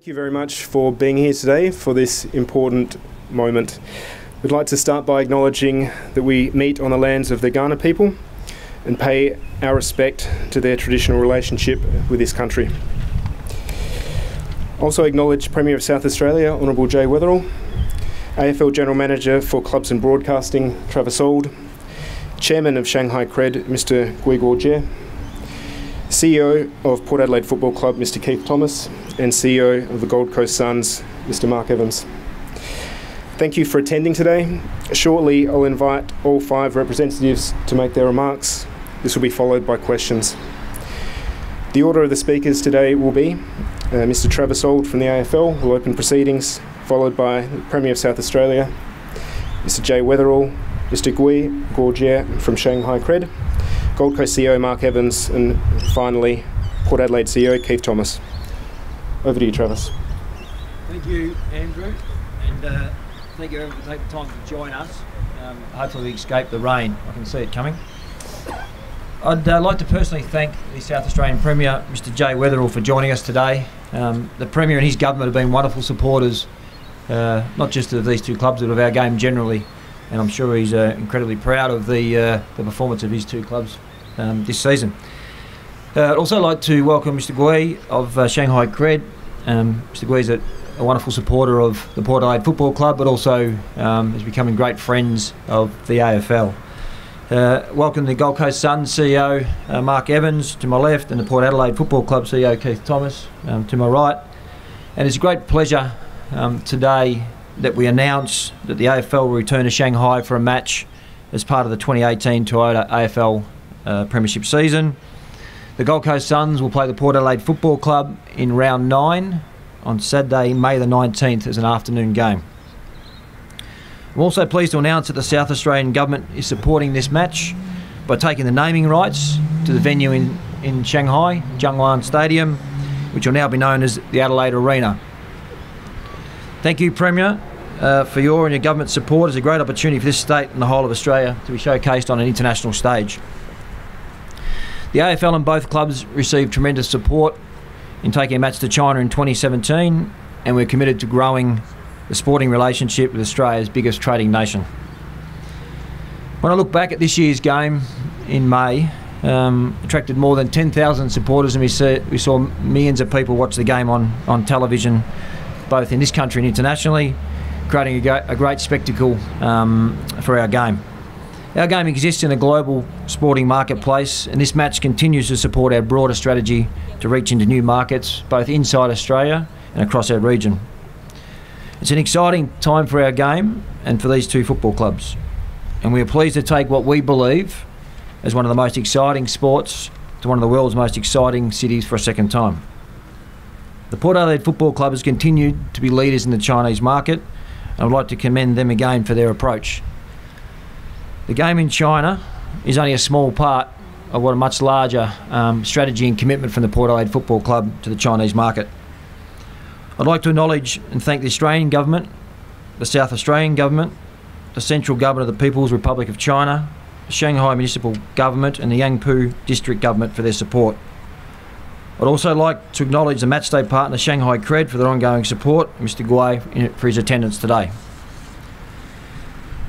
Thank you very much for being here today for this important moment. We'd like to start by acknowledging that we meet on the lands of the Kaurna people and pay our respect to their traditional relationship with this country. Also acknowledge Premier of South Australia, Honourable Jay Weatherall, AFL General Manager for Clubs and Broadcasting, Travis Auld, Chairman of Shanghai Cred, Mr. Gui Gorgier, CEO of Port Adelaide Football Club, Mr. Keith Thomas, and CEO of the Gold Coast Suns, Mr. Mark Evans. Thank you for attending today. Shortly, I'll invite all 5 representatives to make their remarks. This will be followed by questions. The order of the speakers today will be Mr. Travis Auld from the AFL will open proceedings, followed by the Premier of South Australia, Mr. Jay Weatherall, Mr. Gui Gorgier from Shanghai Cred, Gold Coast CEO Mark Evans, and finally Port Adelaide CEO Keith Thomas. Over to you, Travis. Thank you, Andrew, and thank you everyone for taking the time to join us. Hopefully we escape the rain. I can see it coming. I'd like to personally thank the South Australian Premier, Mr. Jay Weatherall, for joining us today. The Premier and his government have been wonderful supporters, not just of these 2 clubs, but of our game generally. And I'm sure he's incredibly proud of the performance of his 2 clubs this season. I'd also like to welcome Mr. Gui of Shanghai Cred. Mr. Gui is a wonderful supporter of the Port Adelaide Football Club, but also is becoming great friends of the AFL. Welcome the Gold Coast Suns CEO Mark Evans to my left, and the Port Adelaide Football Club CEO Keith Thomas to my right. And it's a great pleasure today that we announce that the AFL will return to Shanghai for a match as part of the 2018 Toyota AFL Premiership season. The Gold Coast Suns will play the Port Adelaide Football Club in round 9 on Saturday, May the 19th as an afternoon game. I'm also pleased to announce that the South Australian Government is supporting this match by taking the naming rights to the venue in Shanghai, Zhangwan Stadium, which will now be known as the Adelaide Arena. Thank you, Premier, for your and your government's support. It's a great opportunity for this state and the whole of Australia to be showcased on an international stage. The AFL and both clubs received tremendous support in taking a match to China in 2017, and we're committed to growing the sporting relationship with Australia's biggest trading nation. When I look back at this year's game in May, attracted more than 10,000 supporters, and we saw millions of people watch the game on television, both in this country and internationally, creating a great spectacle for our game. Our game exists in a global sporting marketplace, and this match continues to support our broader strategy to reach into new markets, both inside Australia and across our region. It's an exciting time for our game and for these 2 football clubs, and we are pleased to take what we believe as one of the most exciting sports to one of the world's most exciting cities for a second time. The Port Adelaide Football Club has continued to be leaders in the Chinese market, and I would like to commend them again for their approach. The game in China is only a small part of what a much larger strategy and commitment from the Port Adelaide Football Club to the Chinese market. I'd like to acknowledge and thank the Australian Government, the South Australian Government, the Central Government of the People's Republic of China, the Shanghai Municipal Government and the Yangpu District Government for their support. I'd also like to acknowledge the matchday partner Shanghai Cred for their ongoing support, and Mr. Gui for his attendance today.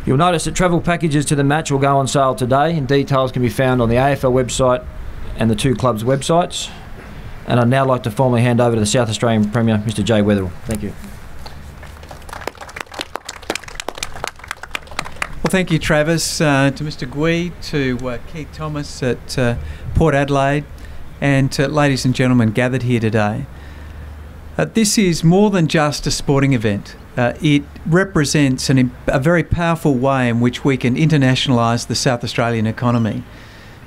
You'll notice that travel packages to the match will go on sale today, and details can be found on the AFL website and the 2 clubs' websites. And I'd now like to formally hand over to the South Australian Premier, Mr. Jay Weatherall. Thank you. Well, thank you, Travis, to Mr. Gui, to Keith Thomas at Port Adelaide, and to ladies and gentlemen gathered here today. This is more than just a sporting event. It represents a very powerful way in which we can internationalise the South Australian economy,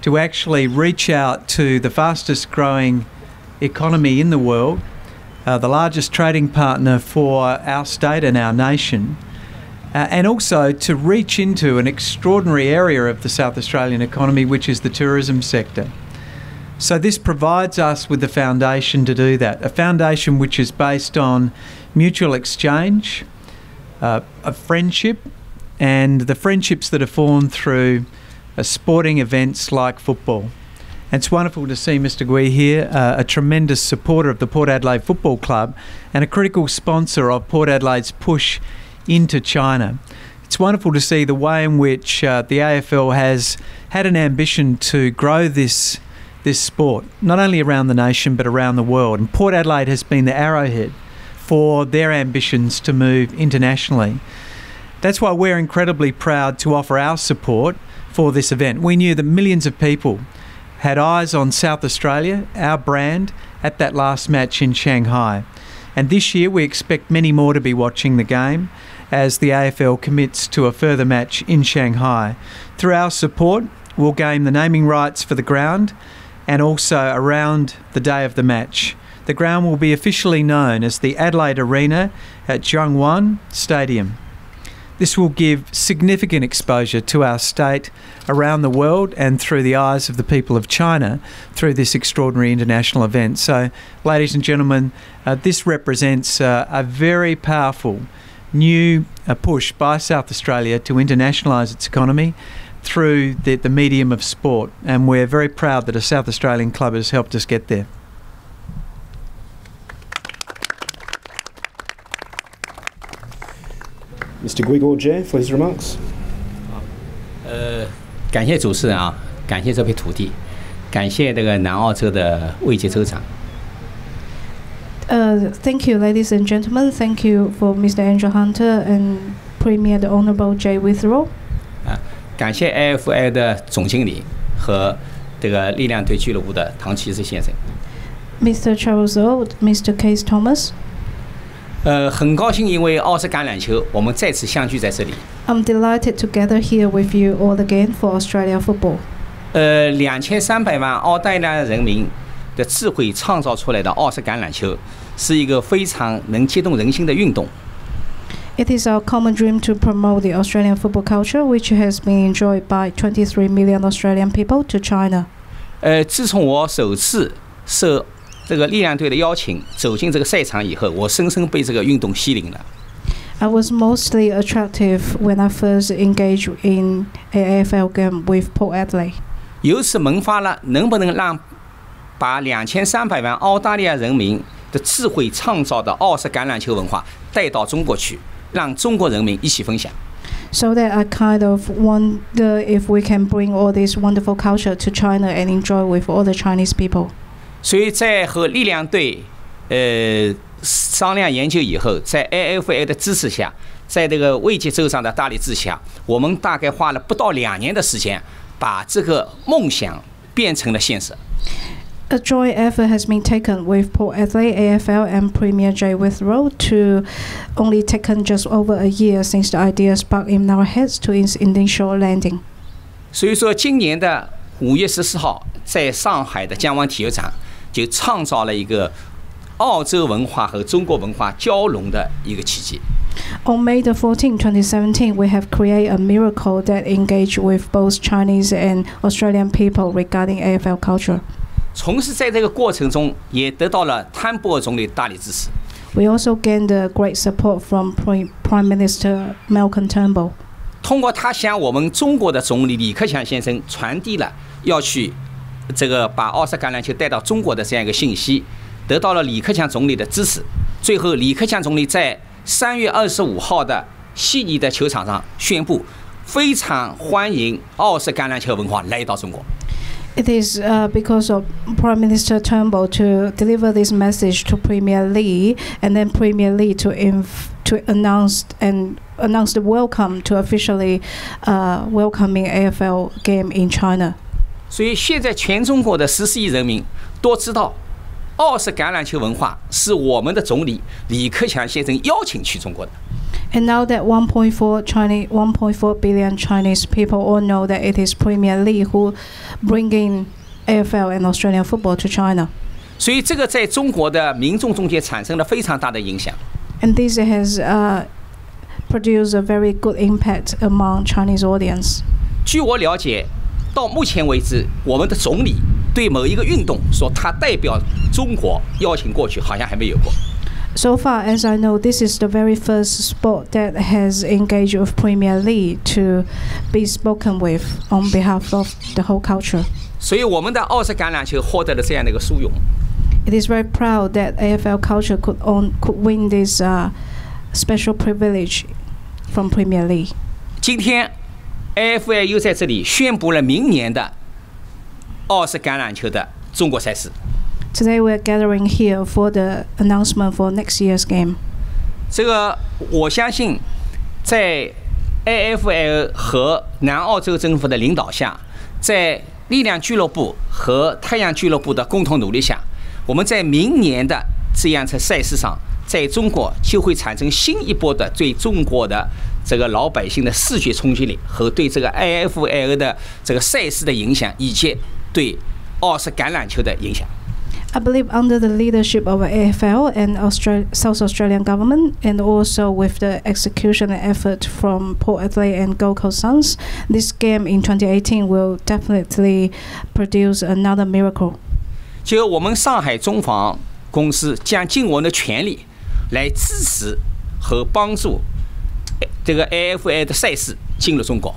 to actually reach out to the fastest growing economy in the world, the largest trading partner for our state and our nation, and also to reach into an extraordinary area of the South Australian economy, which is the tourism sector. So this provides us with the foundation to do that, a foundation which is based on mutual exchange, a friendship, and the friendships that are formed through sporting events like football. And it's wonderful to see Mr. Gui here, a tremendous supporter of the Port Adelaide Football Club and a critical sponsor of Port Adelaide's push into China. It's wonderful to see the way in which the AFL has had an ambition to grow this sport, not only around the nation but around the world. And Port Adelaide has been the arrowhead for their ambitions to move internationally. That's why we're incredibly proud to offer our support for this event. We knew that millions of people had eyes on South Australia, our brand, at that last match in Shanghai. And this year we expect many more to be watching the game as the AFL commits to a further match in Shanghai. Through our support, we'll gain the naming rights for the ground and also around the day of the match. The ground will be officially known as the Adelaide Arena at Zhongwan Stadium. This will give significant exposure to our state around the world and through the eyes of the people of China through this extraordinary international event. So, ladies and gentlemen, this represents a very powerful new push by South Australia to internationalise its economy through the medium of sport, and we're very proud that a South Australian club has helped us get there. Mr. Guigor for his remarks. 感谢主持人啊，感谢这片土地，感谢这个南澳洲的卫介州长。Thank you, ladies and gentlemen. Thank you for Mr. Andrew Hunter and Premier the Honourable Jay Withrow. 感谢 AFL 的总经理和这个力量队俱乐部的唐奇士先生。Mr. Charles O, Mr. Case Thomas. 很高兴因为澳式橄榄球，我们再次相聚在这里。I'm delighted to gather here with you all again for Australia football. 2300万澳大利亚人民的智慧创造出来的澳式橄榄球，是一个非常能激动人心的运动。It is our common dream to promote the Australian football culture, which has been enjoyed by 23 million Australian people to China. 自从我首次受这个力量队的邀请走进这个赛场以后，我深深被这个运动吸引了。I was mostly attractive when I first engaged in a AFL game with Port Adelaide. 由此萌发了能不能让把2300万澳大利亚人民的智慧创造的澳式橄榄球文化带到中国去，让中国人民一起分享。So that I kind of wonder if we can bring all this wonderful culture to China and enjoy with all the Chinese people. 所以在和力量队商量研究以后，在 AFL 的支持下，在这个卫介州长的大力支持下，我们大概花了不到2年的时间，把这个梦想变成了现实。A joint effort has been taken with Port Adelaide, AFL and Premier Jay Withrow to only taken just over a year since the idea sparked in our heads to its initial landing. 所以说，今年的5月14号，在上海的江湾体育场就创造了一个澳洲文化和中国文化交融的一个奇迹。On May the 14th, 2017, we have created a miracle that engaged with both Chinese and Australian people regarding AFL culture. 同时，在这个过程中，也得到了汤博总理大力支持。We also gained great support from Prime Minister Malcolm Turnbull. 通过他向我们中国的总理李克强先生传递了要去这个把澳式橄榄球带到中国的这样一个信息，得到了李克强总理的支持。最后，李克强总理在3月25号的悉尼的球场上宣布，非常欢迎澳式橄榄球文化来到中国。It is because of Prime Minister Turnbull to deliver this message to Premier Lee, and then Premier Lee to announce the welcome to officially welcoming AFL game in China. 所以现在全中国的14亿人民都知道，澳式橄榄球文化是我们的总理李克强先生邀请去中国的。And now that 1.4 billion Chinese people all know that it is Premier Lee who bringing AFL and Australian football to China. 所以这个在中国的民众中间产生了非常大的影响。And this has produced a very good impact among Chinese audience. 据我了解，到目前为止，我们的总理对某一个运动说他代表中国邀请过去，好像还没有过。So far as I know, this is the very first sport that has engaged with Premier Lee to be spoken with on behalf of the whole culture. 所以我们的澳式橄榄球获得了这样的一个殊荣。It is very proud that AFL Culture could win this special privilege from Premier League. 今天 AFL 又在这里宣布了明年的澳式橄榄球的中国赛事。Today we are gathering here for the announcement for next year's game. 这个我相信，在 AFL 和南澳洲政府的领导下，在力量俱乐部和太阳俱乐部的共同努力下，我们在明年的这样的赛事上，在中国就会产生新一波的对中国的这个老百姓的视觉冲击力和对这个 AFL 的这个赛事的影响，以及对澳式橄榄球的影响。I believe under the leadership of AFL and South Australian government, and also with the execution and effort from Port Adelaide and Gold Coast Suns, this game in 2018 will definitely produce another miracle. 就我们上海中纺公司将尽我们的全力来支持和帮助这个 AFL 的赛事进入中国。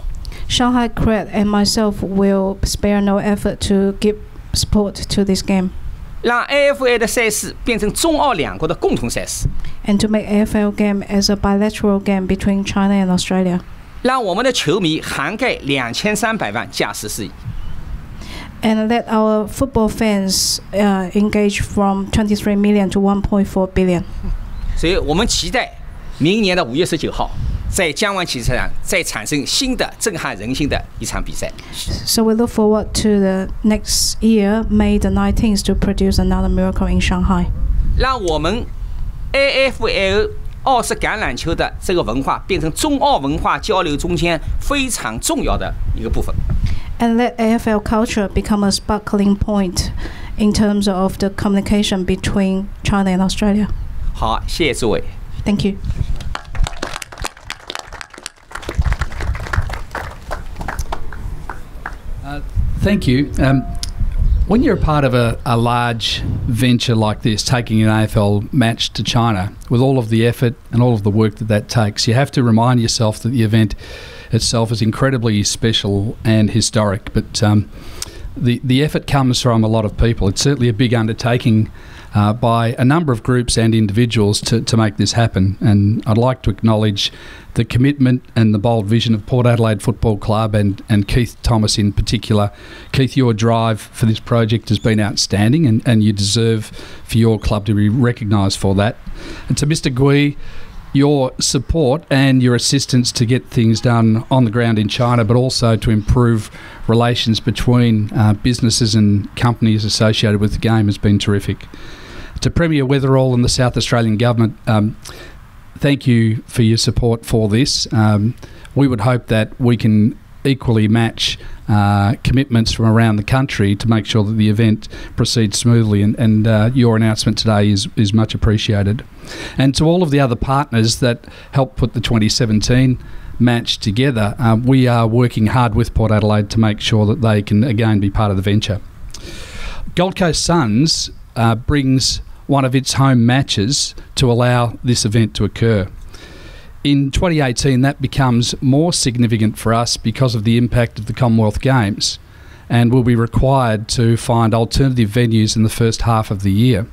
Shanghai Cred and myself will spare no effort to give support to this game. 让 AFL 的赛事变成中澳两国的共同赛事， and to make AFL game as a bilateral game between China and Australia. 让我们的球迷涵盖2300万加14亿。And let our football fans engage from 23 million to 1.4 billion. 所以我们期待明年的5月19号，在江湾体育场再产生新的震撼人心的一场比赛。So we look forward to the next year, May the 19th, to produce another miracle in Shanghai. 让我们 AFL 澳式橄榄球的这个文化变成中澳文化交流中间非常重要的一个部分。And let AFL culture become a sparkling point in terms of the communication between China and Australia. 好，谢谢诸位。Thank you. Thank you. When you're a part of a large venture like this, taking an AFL match to China, with all of the effort and all of the work that takes, you have to remind yourself that the event itself is incredibly special and historic. But the effort comes from a lot of people. It's certainly a big undertaking by a number of groups and individuals to make this happen. And I'd like to acknowledge the commitment and the bold vision of Port Adelaide Football Club and Keith Thomas in particular. Keith, your drive for this project has been outstanding, and you deserve for your club to be recognised for that. And to Mr. Gui, your support and your assistance to get things done on the ground in China, but also to improve relations between businesses and companies associated with the game has been terrific. To Premier Weatherall and the South Australian Government, thank you for your support for this. We would hope that we can equally match commitments from around the country to make sure that the event proceeds smoothly, and your announcement today is much appreciated. And to all of the other partners that helped put the 2017 match together, we are working hard with Port Adelaide to make sure that they can again be part of the venture. Gold Coast Suns brings one of its home matches to allow this event to occur. In 2018, that becomes more significant for us because of the impact of the Commonwealth Games, and we'll be required to find alternative venues in the first half of the year.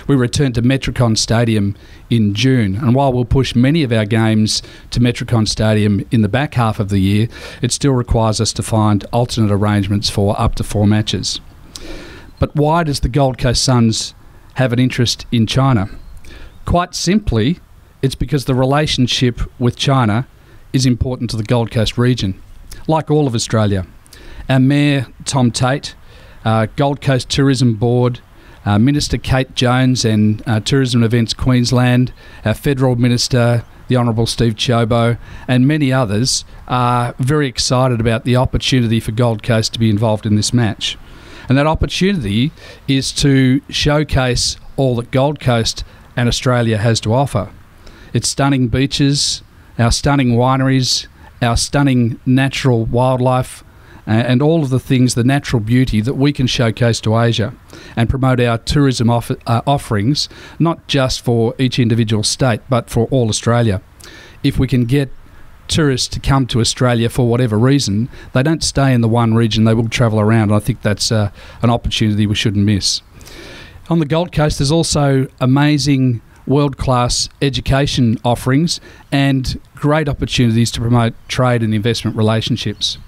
We return to Metricon Stadium in June, and while we'll push many of our games to Metricon Stadium in the back half of the year, it still requires us to find alternate arrangements for up to 4 matches. But why does the Gold Coast Suns have an interest in China? Quite simply, it's because the relationship with China is important to the Gold Coast region, like all of Australia. Our Mayor, Tom Tate, Gold Coast Tourism Board, Minister Kate Jones and Tourism Events Queensland, our Federal Minister, the Honourable Steve Chobo, and many others are very excited about the opportunity for Gold Coast to be involved in this match. And that opportunity is to showcase all that Gold Coast and Australia has to offer. Its stunning beaches, our stunning wineries, our stunning natural wildlife, and all of the things, the natural beauty that we can showcase to Asia and promote our tourism offerings, not just for each individual state, but for all Australia. If we can get tourists to come to Australia for whatever reason, they don't stay in the one region, they will travel around. I think that's an opportunity we shouldn't miss. On the Gold Coast, there's also amazing world-class education offerings and great opportunities to promote trade and investment relationships.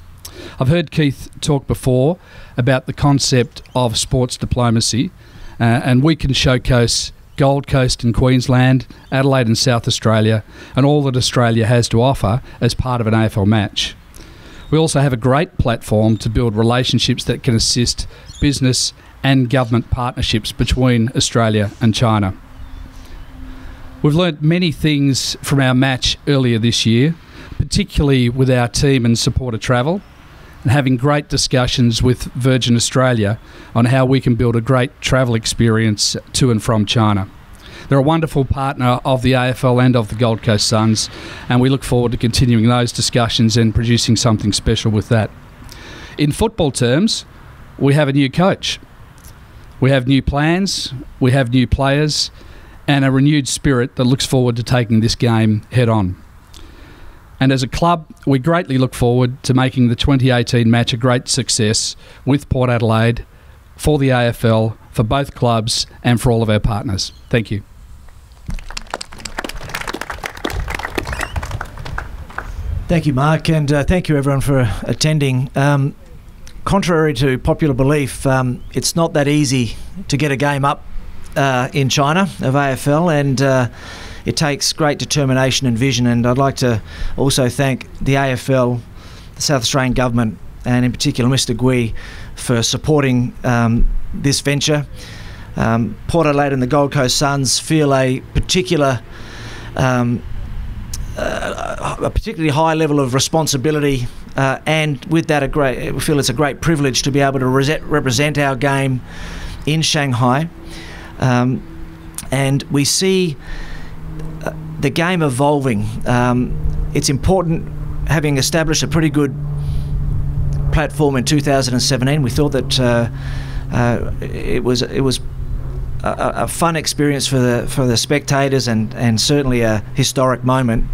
I've heard Keith talk before about the concept of sports diplomacy, and we can showcase Gold Coast and Queensland, Adelaide and South Australia, and all that Australia has to offer as part of an AFL match. We also have a great platform to build relationships that can assist business and government partnerships between Australia and China. We've learnt many things from our match earlier this year, particularly with our team and supporter travel, and having great discussions with Virgin Australia on how we can build a great travel experience to and from China. They're a wonderful partner of the AFL and of the Gold Coast Suns, and we look forward to continuing those discussions and producing something special with that. In football terms, we have a new coach. We have new plans, we have new players, and a renewed spirit that looks forward to taking this game head on. And as a club, we greatly look forward to making the 2018 match a great success with Port Adelaide, for the AFL, for both clubs and for all of our partners. Thank you. Thank you, Mark, and thank you everyone for attending. Contrary to popular belief, it's not that easy to get a game up in China of AFL, and it takes great determination and vision, and I'd like to also thank the AFL, the South Australian Government, and in particular Mr. Gui for supporting this venture. Port Adelaide and the Gold Coast Suns feel a particularly high level of responsibility, and with that we feel it's a great privilege to be able to represent our game in Shanghai, and we see the game evolving. It's important, having established a pretty good platform in 2017. We thought that it was a fun experience for the spectators, and certainly a historic moment.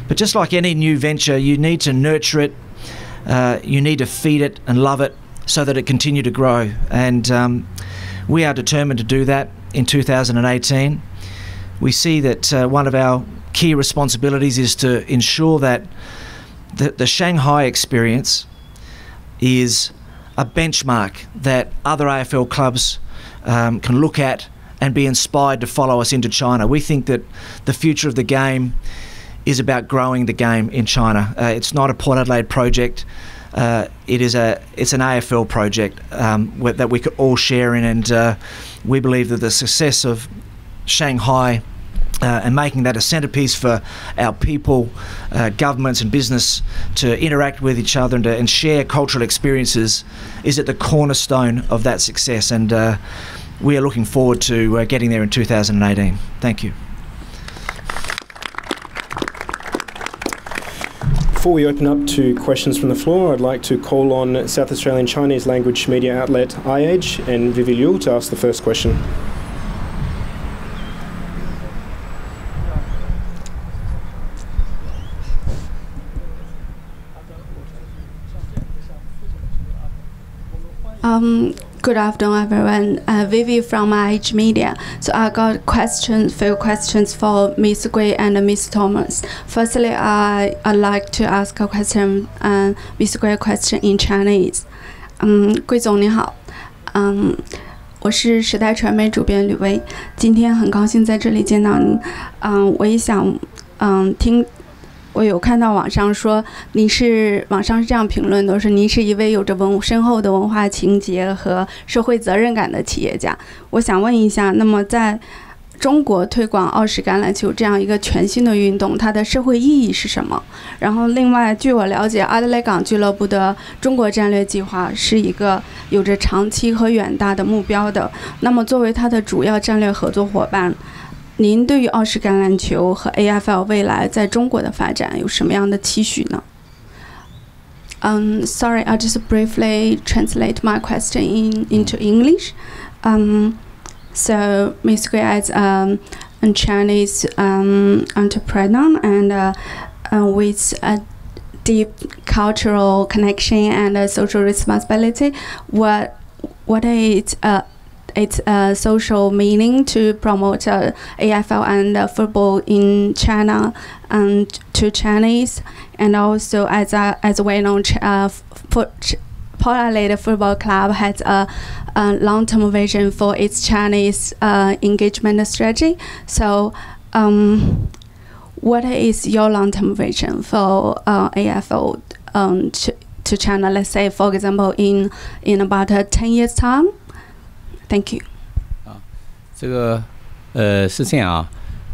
But just like any new venture, you need to nurture it, you need to feed it and love it so that it continue to grow. And we are determined to do that in 2018. We see that one of our key responsibilities is to ensure that the Shanghai experience is a benchmark that other AFL clubs can look at and be inspired to follow us into China. We think that the future of the game is about growing the game in China. It's not a Port Adelaide project. It's an AFL project that we could all share in, and we believe that the success of Shanghai and making that a centrepiece for our people, governments and business to interact with each other and share cultural experiences is at the cornerstone of that success, and we are looking forward to getting there in 2018. Thank you. Before we open up to questions from the floor, I'd like to call on South Australian Chinese language media outlet iAge and Vivi Liu to ask the first question. Good afternoon, everyone. Vivi from iAge Media. So I got few questions for Ms. Gui and Ms. Thomas. Firstly, I'd like to ask a question, Ms. Gui a question in Chinese. 桂总你好，我是时代传媒主编吕薇，今天很高兴在这里见到您。我也想我有看到网上说网上是这样评论的，说您是一位有着深厚的文化情节和社会责任感的企业家。我想问一下，那么在中国推广澳式橄榄球这样一个全新的运动，它的社会意义是什么？然后另外，据我了解，阿德莱港俱乐部的中国战略计划是一个有着长期和远大的目标的。那么作为它的主要战略合作伙伴，您对于澳式橄榄球和 AFL 未来在中国的发展有什么样的期许呢？Sorry, I'll just briefly translate my question into English. So Ms. Gui is a Chinese entrepreneur, and with a deep cultural connection and a social responsibility. What is its social meaning to promote AFL and football in China and to Chinese, and also as a well-known Port Adelaide Football Club has a long-term vision for its Chinese engagement strategy. So, what is your long-term vision for AFL to China? Let's say, for example, in about 10 years' time. Thank you. 这个是这样啊，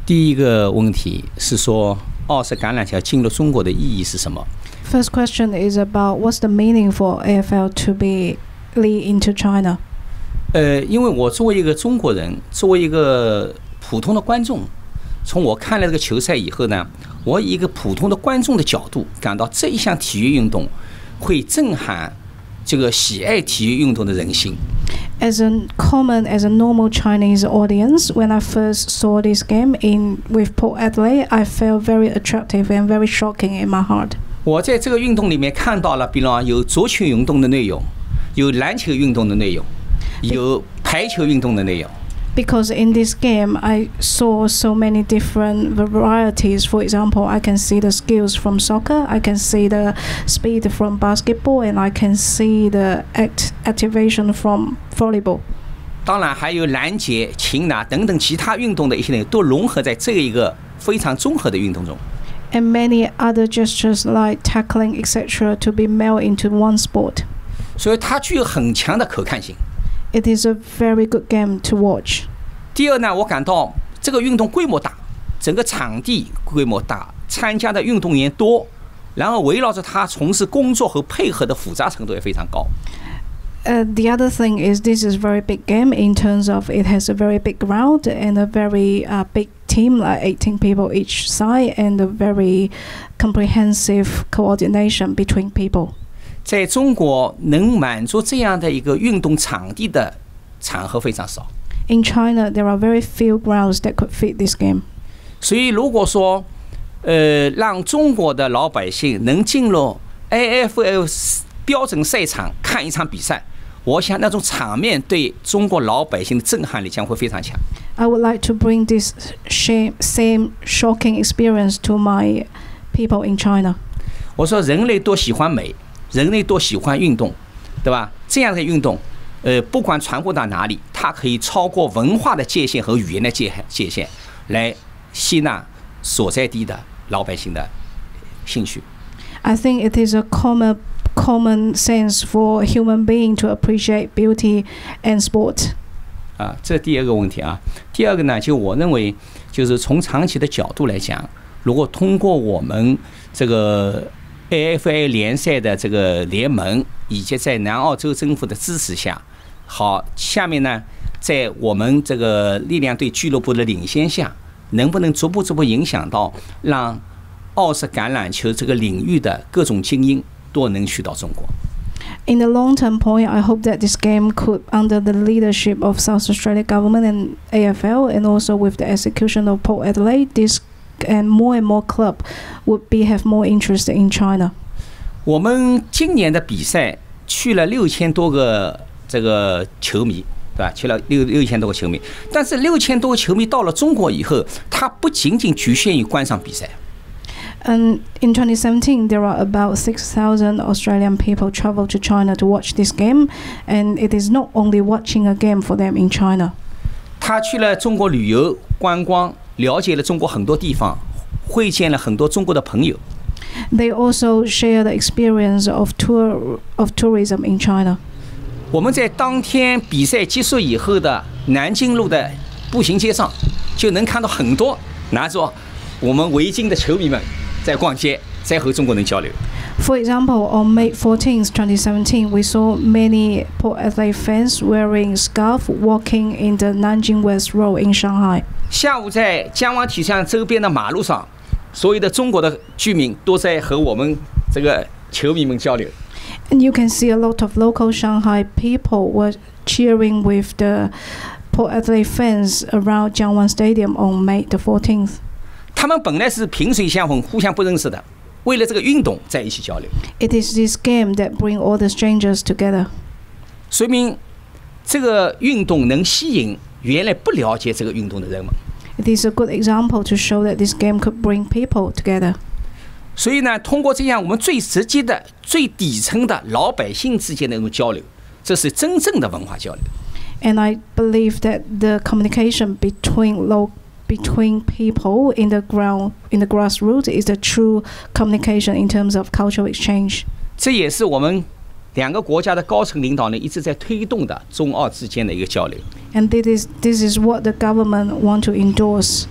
第一个问题是说澳式橄榄球进入中国的意义是什么？ First question is about what's the meaning for AFL to be lead into China? 因为我作为一个中国人，作为一个普通的观众，从我看了这个球赛以后呢，我以一个普通的观众的角度，感到这一项体育运动会震撼这个喜爱体育运动的人心。As a normal Chinese audience, when I first saw this game with Port Adelaide, I felt very attractive and very shocking in my heart. 我在这个运动里面看到了，比如有足球运动的内容，有篮球运动的内容，有排球运动的内容。Because in this game, I saw so many different varieties. For example, I can see the skills from soccer, I can see the speed from basketball, and I can see the activation from volleyball. 当然还有拦截、擒拿等等其他运动的一些内容，都融合在这一个非常综合的运动中。And many other gestures like tackling, etc., to be melded into one sport. 所以它具有很强的可看性。It is a very good game to watch. 第二呢，我感到这个运动规模大，整个场地规模大，参加的运动员多，然后围绕着它从事工作和配合的复杂程度也非常高。The other thing is this is a very big game in terms of it has a very big ground and a very big team, like 18 people each side, and a very comprehensive coordination between people. 在中国能满足这样的一个运动场地的场合非常少。In China, there are very few grounds that could fit this game. 所以，如果说，让中国的老百姓能进入 AFL 标准赛场看一场比赛，我想那种场面对中国老百姓的震撼力将会非常强。I would like to bring this same shocking experience to my people in China. 我说，人类多喜欢美。人类都喜欢运动，对吧？这样的运动，不管传播到哪里，它可以超过文化的界限和语言的界限，来吸纳所在地的老百姓的兴趣。I think it is a common sense for human being to appreciate beauty and sport. 这第二个问题啊。第二个呢，就我认为，就是从长期的角度来讲，如果通过我们这个AFL 联赛的这个联盟，以及在南澳洲政府的支持下，好，下面呢，在我们这个力量队俱乐部的领先下，能不能逐步影响到，让澳式橄榄球这个领域的各种精英都能去到中国。In the long-term point, I hope that this game could, under the leadership of South Australia government and AFL, and also with the execution of Port Adelaide, this and more club would have more interest in China. 我们今年的比赛去了6000多个这个球迷，对吧？去了6000多个球迷，但是6000多个球迷到了中国以后，它不仅仅局限于观赏比赛。And in 2017, there are about 6,000 Australian people travel to China to watch this game, and it is not only watching a game for them in China. 他去了中国旅游观光。了解了中国很多地方，会见了很多中国的朋友。They also share the experience of tourism in China. 我们在当天比赛结束以后的南京路的步行街上，就能看到很多拿着我们围巾的球迷们在逛街，在和中国人交流。For example, on May 14th, 2017, we saw many Port Adelaide fans wearing scarf walking in the Nanjing West Road in Shanghai. 下午在江湾体育场周边的马路上，所有的中国的居民都在和我们这个球迷们交流。And you can see a lot of local Shanghai people were cheering with the Port Adelaide fans around Jiangwan Stadium on May the 14th. 他们本来是萍水相逢，互相不认识的，为了这个运动在一起交流。 It is this game that bring all the strangers together. 说明这个运动能吸引原来不了解这个运动的人们。 It is a good example to show that this game could bring people together. 所以呢，通过这样我们最直接的、最底层的老百姓之间的那种交流，这是真正的文化交流。 And I believe that the communication between people in the grassroots is the true communication in terms of cultural exchange. 这也是我们两个国家的高层领导人一直在推动的中澳之间的一个交流。 And this is what the government want to endorse.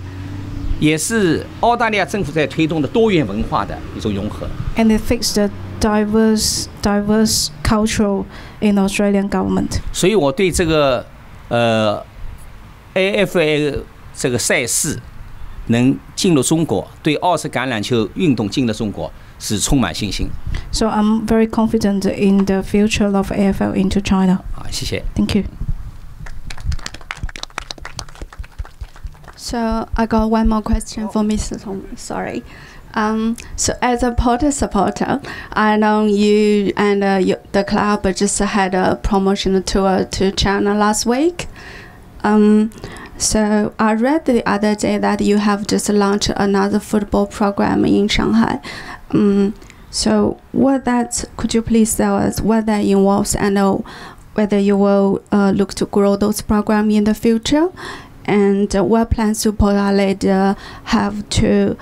也是澳大利亚政府在推动的多元文化的一种融合。 And it fixed the diverse culture in Australian government. 所以我对这个AFL 这个赛事能进入中国，对澳式橄榄球运动进入中国是充满信心。 So I'm very confident in the future of AFL into China. 好，谢谢。 Thank you. So I got one more question for Mr. Thomas. Sorry. So as a Porter supporter, I know you and the club just had a promotional tour to China last week. So I read the other day that you have just launched another football program in Shanghai. So could you please tell us what that involves and whether you will look to grow those programs in the future? And what plans do Port Adelaide have to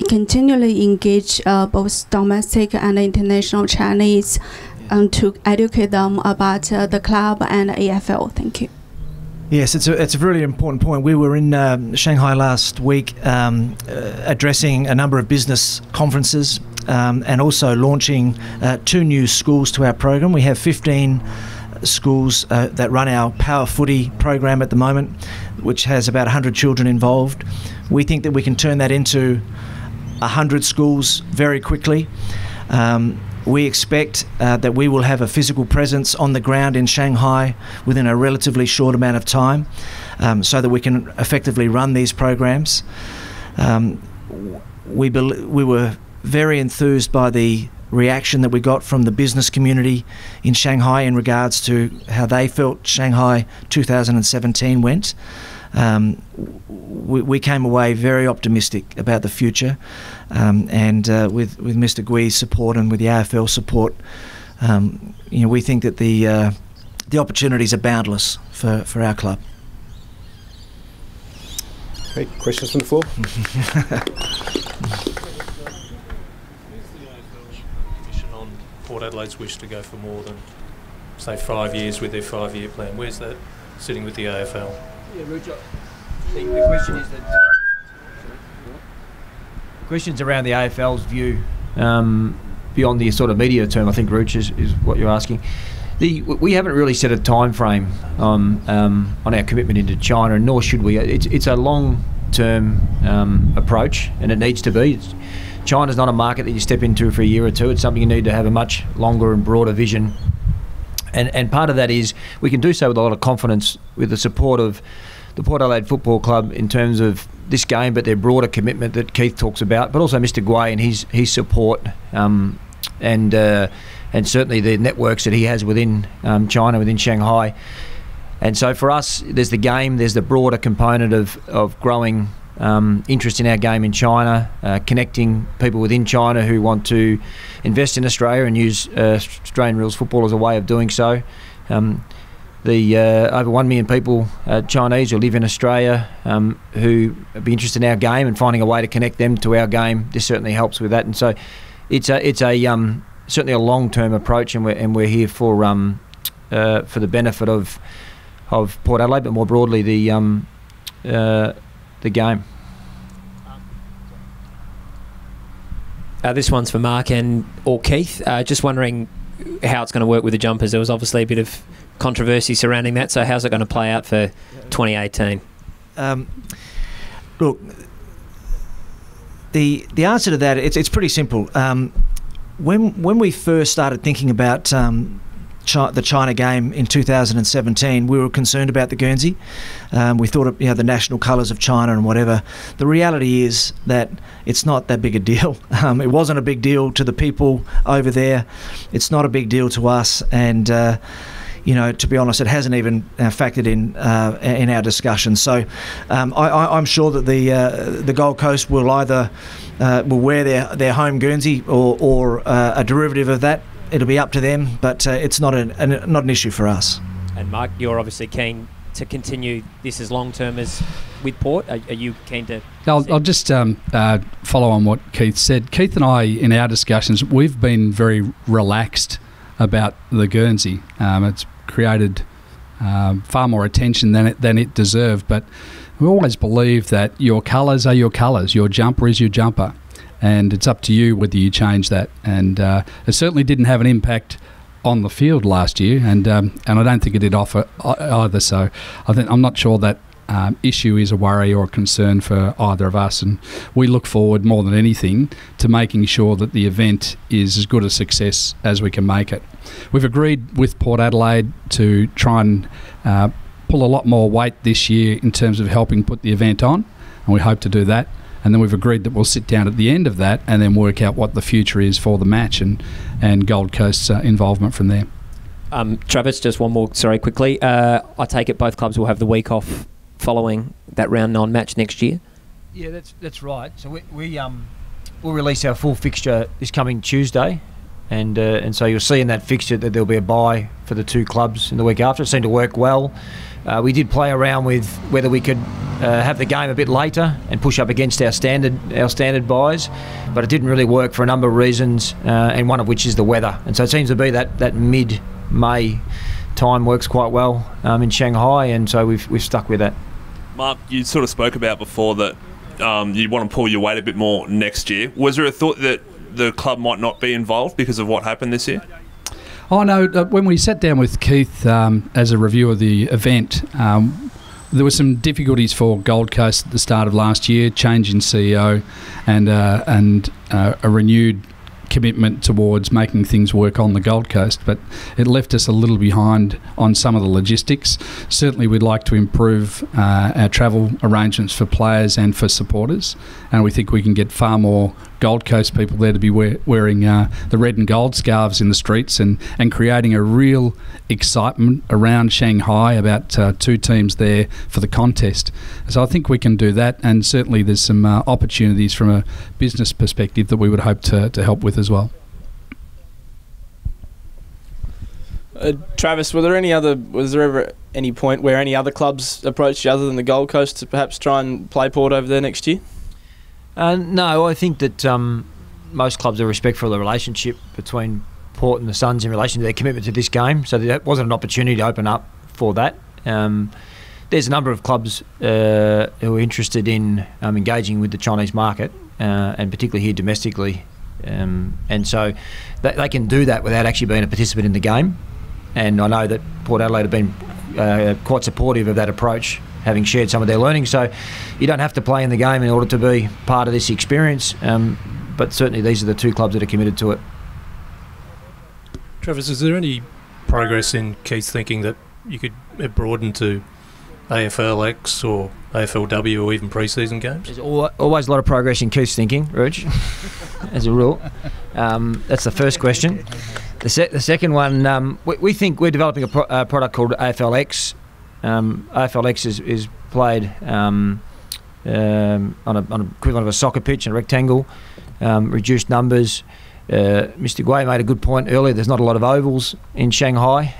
continually engage both domestic and international Chinese to educate them about the club and AFL? Thank you. Yes, it's a really important point. We were in Shanghai last week addressing a number of business conferences and also launching 2 new schools to our program. We have 15 schools that run our Power Footy program at the moment, which has about 100 children involved. We think that we can turn that into 100 schools very quickly. We expect that we will have a physical presence on the ground in Shanghai within a relatively short amount of time, so that we can effectively run these programs. We were very enthused by the reaction that we got from the business community in Shanghai in regards to how they felt Shanghai 2017 went. We came away very optimistic about the future, and with Mr. Gui's support and with the AFL support, we think that the opportunities are boundless for our club. Okay, questions from the floor? On Port Adelaide's wish to go for more than, say, 5 years with their 5-year plan. Where's that sitting with the AFL? Yeah, Roger. The question is that questions around the AFL's view beyond the sort of media term. I think, Rooch, is what you're asking. We haven't really set a time frame on our commitment into China, and nor should we. It's a long-term approach, and it needs to be. China's not a market that you step into for a year or two. It's something you need to have a much longer and broader vision. And part of that is we can do so with a lot of confidence with the support of the Port Adelaide Football Club in terms of this game, but their broader commitment that Keith talks about, but also Mr. Gui and his support, and certainly the networks that he has within China, within Shanghai. And so for us, there's the game, there's the broader component of growing interest in our game in China, connecting people within China who want to invest in Australia and use Australian rules football as a way of doing so. The over 1 million people, Chinese, who live in Australia, who be interested in our game, and finding a way to connect them to our game, this certainly helps with that. And so it's a certainly a long-term approach, and we're here for the benefit of Port Adelaide, but more broadly the game. This one's for Mark or Keith. Just wondering how it's going to work with the jumpers. There was obviously a bit of controversy surrounding that, so how's it going to play out for 2018? Look, the answer to that, it's pretty simple. When we first started thinking about the China game in 2017, we were concerned about the Guernsey. We thought, the national colours of China and whatever. The reality is that it's not that big a deal. It wasn't a big deal to the people over there. It's not a big deal to us, and to be honest, it hasn't even factored in our discussion. So I'm sure that the Gold Coast will either will wear their home Guernsey or a derivative of that. It'll be up to them, but it's not an issue for us. And Mark, you're obviously keen to continue this as long term as with Port. Are you keen to? I'll just follow on what Keith said. Keith and I, in our discussions, we've been very relaxed about the Guernsey. It's created far more attention than it deserved, but we always believe that your colours are your colours, your jumper is your jumper, and it's up to you whether you change that. And it certainly didn't have an impact on the field last year, and I don't think it did offer either. So I'm not sure that issue is a worry or a concern for either of us, and we look forward more than anything to making sure that the event is as good a success as we can make it. We've agreed with Port Adelaide to try and pull a lot more weight this year in terms of helping put the event on, and we hope to do that. And then we've agreed that we'll sit down at the end of that and then work out what the future is for the match and Gold Coast's involvement from there. Travis, just one more, sorry, quickly. I take it both clubs will have the week off following that round 9 match next year? Yeah, that's right. So we'll release our full fixture this coming Tuesday, and so you'll see in that fixture that there'll be a bye for the two clubs in the week after. It seemed to work well. We did play around with whether we could have the game a bit later and push up against our standard buys, but it didn't really work for a number of reasons, and one of which is the weather. And so it seems to be that mid-May time works quite well in Shanghai, and so we've stuck with that. Mark, you sort of spoke about before that you want to pull your weight a bit more next year. Was there a thought that the club might not be involved because of what happened this year? Oh no, when we sat down with Keith as a review of the event, there were some difficulties for Gold Coast at the start of last year, change in CEO and a renewed commitment towards making things work on the Gold Coast, but it left us a little behind on some of the logistics. Certainly we'd like to improve our travel arrangements for players and for supporters, and we think we can get far more Gold Coast people there to be wearing the red and gold scarves in the streets and creating a real excitement around Shanghai about two teams there for the contest. So I think we can do that, and certainly there's some opportunities from a business perspective that we would hope to help with as well. Travis, was there ever any point where any other clubs approached you other than the Gold Coast to perhaps try and play Port over there next year? No, I think that most clubs are respectful of the relationship between Port and the Suns in relation to their commitment to this game, so there wasn't an opportunity to open up for that. There's a number of clubs who are interested in engaging with the Chinese market, and particularly here domestically, and so they can do that without actually being a participant in the game. And I know that Port Adelaide have been quite supportive of that approach, having shared some of their learning. So you don't have to play in the game in order to be part of this experience, but certainly these are the two clubs that are committed to it. Travis, is there any progress in Keith's thinking that you could broaden to AFLX or AFLW or even pre-season games? There's always a lot of progress in Keith's thinking, Rog, as a rule. That's the first question. The second one, we think we're developing a product called AFLX. AFLX is played on an equivalent of a soccer pitch, in a rectangle, reduced numbers. Mr. Gui made a good point earlier. There's not a lot of ovals in Shanghai.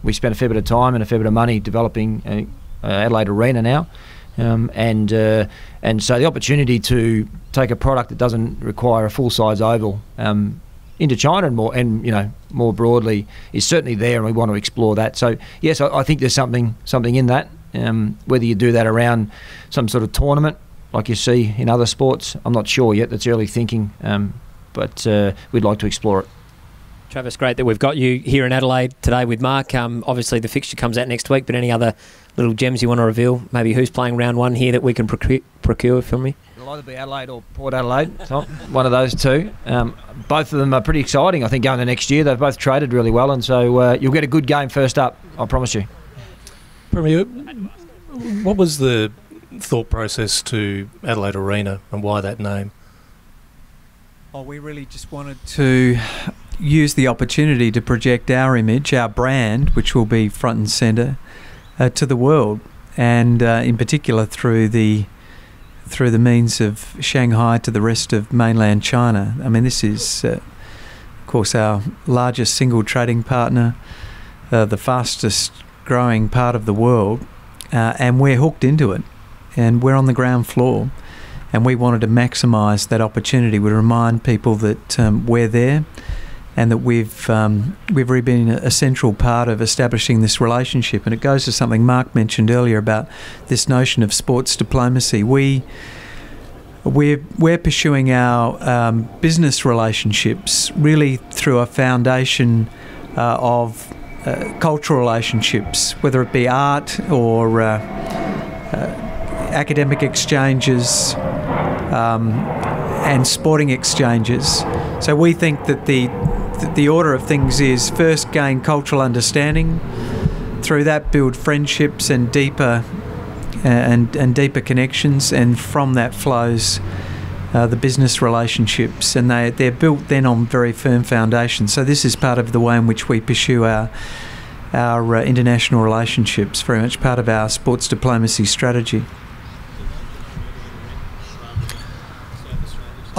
We spent a fair bit of time and a fair bit of money developing Adelaide Arena now, and so the opportunity to take a product that doesn't require a full-size oval into China and more broadly is certainly there, and we want to explore that. So yes, I think there's something in that. Whether you do that around some sort of tournament like you see in other sports, I'm not sure yet. That's early thinking, but we'd like to explore it. Travis, great that we've got you here in Adelaide today with Mark. Obviously the fixture comes out next week, but any other little gems you want to reveal? Maybe who's playing round 1 here that we can procure from you? It'll either be Adelaide or Port Adelaide, Tom, one of those two. both of them are pretty exciting. I think going to next year, they've both traded really well, and so you'll get a good game first up, I promise you. Premier, what was the thought process to Adelaide Arena and why that name? Oh, we really just wanted to use the opportunity to project our image, our brand, which will be front and centre, to the world, and in particular through the means of Shanghai to the rest of mainland China. I mean, this is, of course, our largest single trading partner, the fastest growing part of the world, and we're hooked into it, and we're on the ground floor. And we wanted to maximise that opportunity. We remind people that we're there, and that we've really been a central part of establishing this relationship. And it goes to something Mark mentioned earlier about this notion of sports diplomacy. We're pursuing our business relationships really through a foundation of cultural relationships, whether it be art or academic exchanges and sporting exchanges. So we think that the order of things is first gain cultural understanding, through that build friendships and deeper deeper connections, and from that flows the business relationships, and they're built then on very firm foundations. So this is part of the way in which we pursue our international relationships, very much part of our sports diplomacy strategy.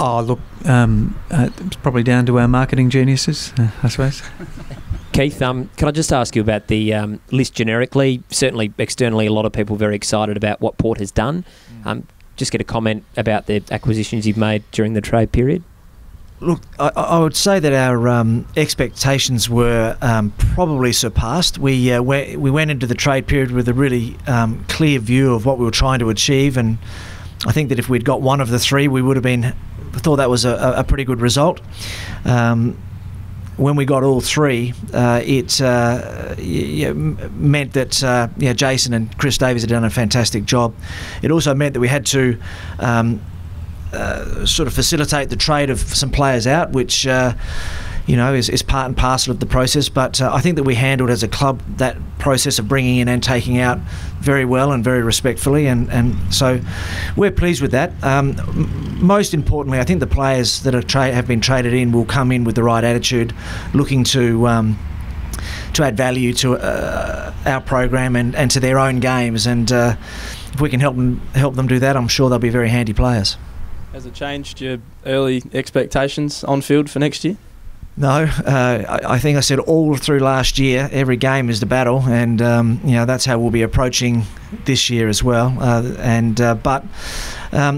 Oh, look, it's probably down to our marketing geniuses, I suppose. Keith, can I just ask you about the list generically? Certainly, externally, a lot of people very excited about what Port has done. Just get a comment about the acquisitions you've made during the trade period. Look, I would say that our expectations were probably surpassed. We went into the trade period with a really clear view of what we were trying to achieve, and I think that if we'd got one of the three, we would have thought that was a pretty good result. When we got all three, it meant that Jason and Chris Davies had done a fantastic job. It also meant that we had to sort of facilitate the trade of some players out, which is part and parcel of the process. But I think that we handled as a club that process of bringing in and taking out very well and very respectfully, and so we're pleased with that. Most importantly, I think the players that have been traded in will come in with the right attitude, looking to add value to our program and to their own games. And if we can help them do that, I'm sure they'll be very handy players. Has it changed your early expectations on field for next year? No, I think I said all through last year, every game is the battle, and that's how we'll be approaching this year as well. But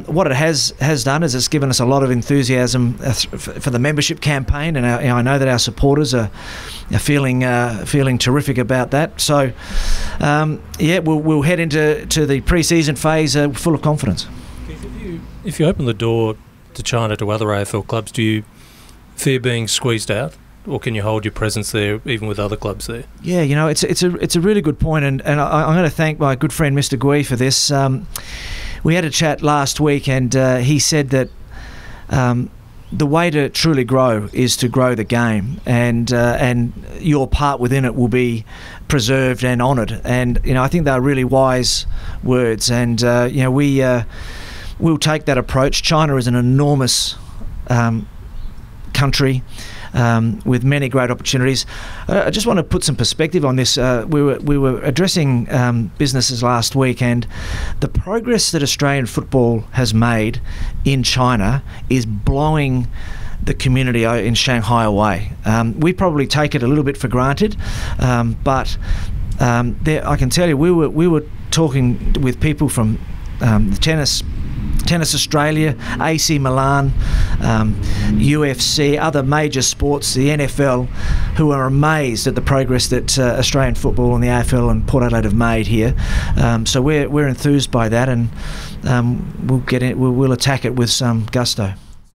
what it has done is it's given us a lot of enthusiasm for the membership campaign, and I know that our supporters are feeling terrific about that. So we'll head into the pre-season phase full of confidence. If you open the door to China to other AFL clubs, do you fear being squeezed out, or can you hold your presence there even with other clubs there? Yeah, it's a really good point, and I'm going to thank my good friend Mr. Gui for this. We had a chat last week, and he said that the way to truly grow is to grow the game, and your part within it will be preserved and honoured. And I think they're really wise words, and we'll take that approach. China is an enormous country with many great opportunities. I just want to put some perspective on this. We were addressing businesses last week, and the progress that Australian football has made in China is blowing the community in Shanghai away. We probably take it a little bit for granted, but I can tell you, we were talking with people from the Tennis Australia, AC Milan, UFC, other major sports, the NFL, who are amazed at the progress that Australian football and the AFL and Port Adelaide have made here. So we're enthused by that, and we'll attack it with some gusto.